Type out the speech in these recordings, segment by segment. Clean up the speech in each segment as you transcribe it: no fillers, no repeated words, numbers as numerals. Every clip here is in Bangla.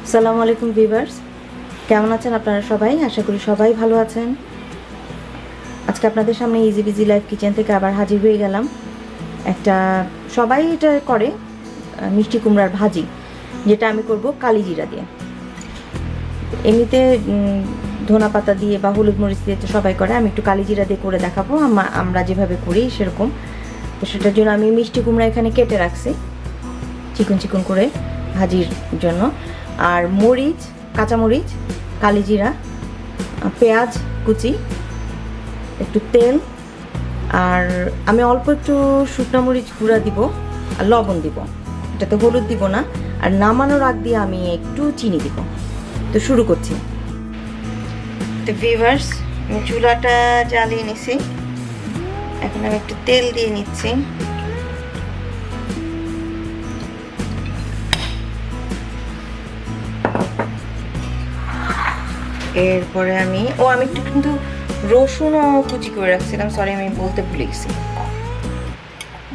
আসসালামু আলাইকুম ভিউয়ার্স, কেমন আছেন আপনারা সবাই? আশা করি সবাই ভালো আছেন। আজকে আপনাদের সামনে EzBz লাইভ কিচেন থেকে আবার হাজির হয়ে গেলাম। একটা সবাই এটা করে মিষ্টি কুমড়ার ভাজি, যেটা আমি করব কালি জিরা দিয়ে। এমনিতে ধনা পাতা দিয়ে বা হলুদ মরিচ দিয়ে তো সবাই করে, আমি একটু কালি জিরা দিয়ে করে দেখাবো আমরা যেভাবে করি সেরকম। তো সেটার জন্য আমি মিষ্টি কুমড়া এখানে কেটে রাখছি চিকন চিকন করে ভাজির জন্য। আর মরিচ, কাঁচামরিচ, কালি জিরা, পেঁয়াজ কুচি, একটু তেল, আর আমি অল্প একটু শুকনো মরিচ গুঁড়া দিব আর লবণ দিব, এটাতে হলুদ দিব না। আর নামানোর আগ দিয়ে আমি একটু চিনি দিব। তো শুরু করছি। তো ভিউয়ার্স, আমি চুলাটা জ্বালিয়ে নিছি, এখন আমি একটু তেল দিয়ে নিচ্ছি। এরপরে আমি একটু কিন্তু রসুনও কুচি করে রাখছিলাম, সরি আমি বলতে ভুলে গেছি।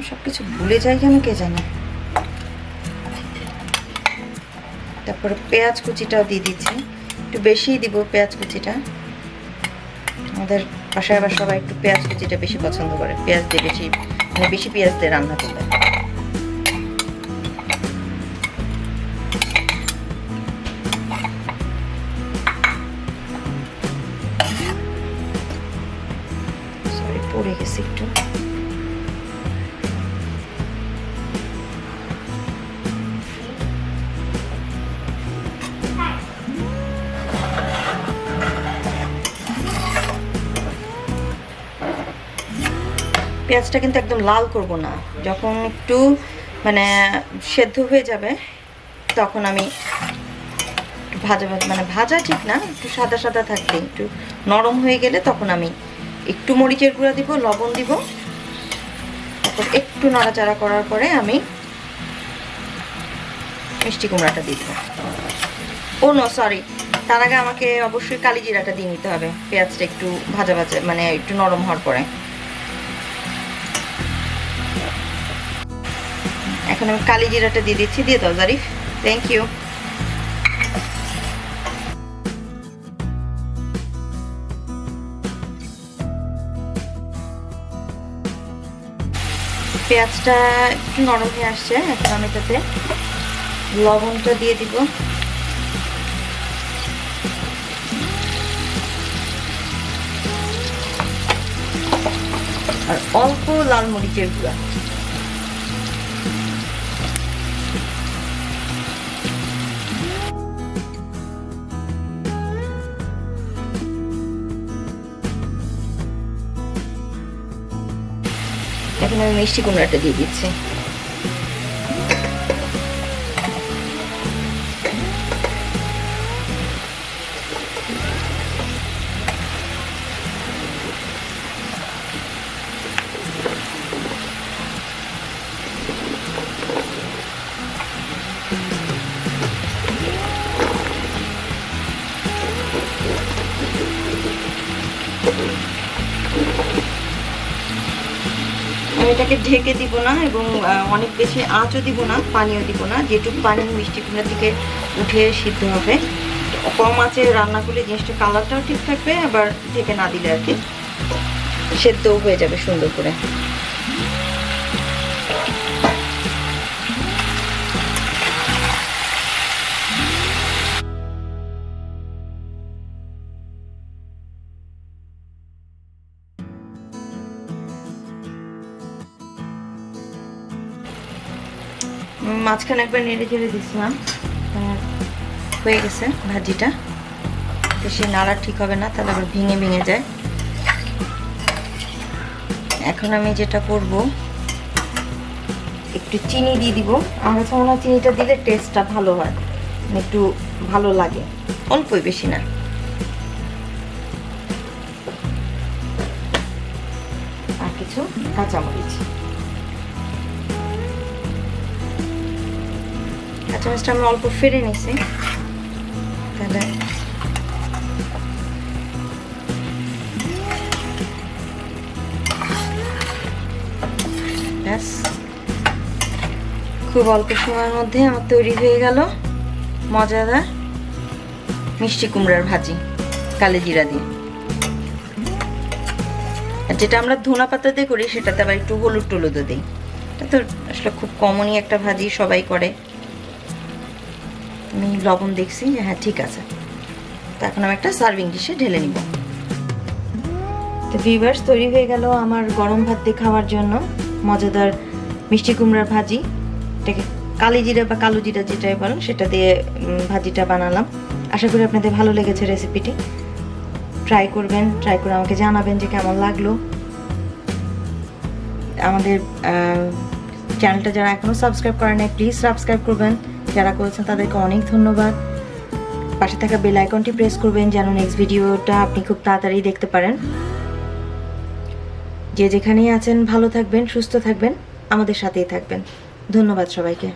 সব কিছু ভুলে যাই কেন কে জানে। তারপরে পেঁয়াজ কুচিটাও দিয়ে দিচ্ছি, একটু বেশিই দিব পেঁয়াজ কুচিটা। আমাদের বাসায় আবার সবাই একটু পেঁয়াজ কুচিটা বেশি পছন্দ করে, পেঁয়াজ দিয়ে বেশি পেঁয়াজ দিয়ে রান্না করলে। পড়ে গেছে একটু। পেঁয়াজটা কিন্তু একদম লাল করব না, যখন একটু মানে সেদ্ধ হয়ে যাবে তখন আমি ভাজা ঠিক না, একটু সাদা সাদা থাকবে, একটু নরম হয়ে গেলে তখন আমি একটু মরিচের গুঁড়া দিব, লবণ দিব, তারপর একটু নাড়াচাড়া করার পরে আমি মিষ্টি কুমড়াটা দিয়ে দেবো। সরি, তার আগে আমাকে অবশ্যই কালি জিরাটা দিয়ে নিতে হবে, পেঁয়াজটা একটু ভাজা মানে একটু নরম হওয়ার পরে। এখন আমি কালি জিরাটা দিয়ে দিচ্ছি। দিয়ে দাও জারিফ, থ্যাংক ইউ। পেঁয়াজটা একটু নরম হয়ে আসছে, এখন আমি তাতে লবণটা দিয়ে দিব, আর অল্প লাল মরিচের গুঁড়া। এখন আমি মিষ্টি কুমড়াটা দিয়ে দিচ্ছি। এটাকে ঢেকে দিব না এবং অনেক বেশি আঁচও দিব না, পানিও দিব না। যেটুকু পানি মিষ্টি কুমড়া থেকে উঠে সিদ্ধ হবে, কম আঁচে রান্না করলে জিনিসটা কালারটাও ঠিক থাকবে, আবার ঢেকে না দিলে আর কি সেদ্ধও হয়ে যাবে সুন্দর করে। মাঝখানে একবার নেড়ে চেড়ে দিচ্ছিলাম, হয়ে গেছে ভাজিটা। বেশি নাড়া ঠিক হবে না, তাহলে আবার ভেঙে ভেঙে যায়। এখন আমি যেটা করব, একটু চিনি দিয়ে দিব। আমার কাছে মনে হয় চিনিটা দিলে টেস্টটা ভালো হয়, একটু ভালো লাগে, অল্পই, বেশি না। আর কিছু কাঁচামরিচ, কাঁচামরিচটা আমি অল্প ফেলে নিছি, তাহলে ব্যাস খুব অল্প সময়ের মধ্যে আমার তৈরি হয়ে গেল মজাদার মিষ্টি কুমড়ার ভাজি কালো জিরা দিয়ে। আর যেটা আমরা ধনা পাতা দিয়ে করি সেটাতে আবার একটু হলুদ টলুদও দিই। এটা তো আসলে খুব কমনই একটা ভাজি, সবাই করে। আমি লবণ দেখছি যে হ্যাঁ ঠিক আছে। তো এখন আমি একটা সার্ভিং ডিশে ঢেলে নিব। তো ভিউয়ার্স, তৈরি হয়ে গেল আমার গরম ভাত দিয়ে খাওয়ার জন্য মজাদার মিষ্টি কুমড়ার ভাজি। এটাকে কালি জিরা বা কালো জিরা যেটাই বলেন সেটা দিয়ে ভাজিটা বানালাম। আশা করি আপনাদের ভালো লেগেছে রেসিপিটি। ট্রাই করবেন, ট্রাই করে আমাকে জানাবেন যে কেমন লাগলো। আমাদের চ্যানেলটা যারা এখনও সাবস্ক্রাইব করেন নাই প্লিজ সাবস্ক্রাইব করবেন। যারা করেছেন তাদেরকে অনেক ধন্যবাদ। পাশে থাকা বেল আইকনটি প্রেস করবেন যেন নেক্সট ভিডিওটা আপনি খুব তাড়াতাড়ি দেখতে পারেন। যে যেখানেই আছেন ভালো থাকবেন, সুস্থ থাকবেন, আমাদের সাথেই থাকবেন। ধন্যবাদ সবাইকে।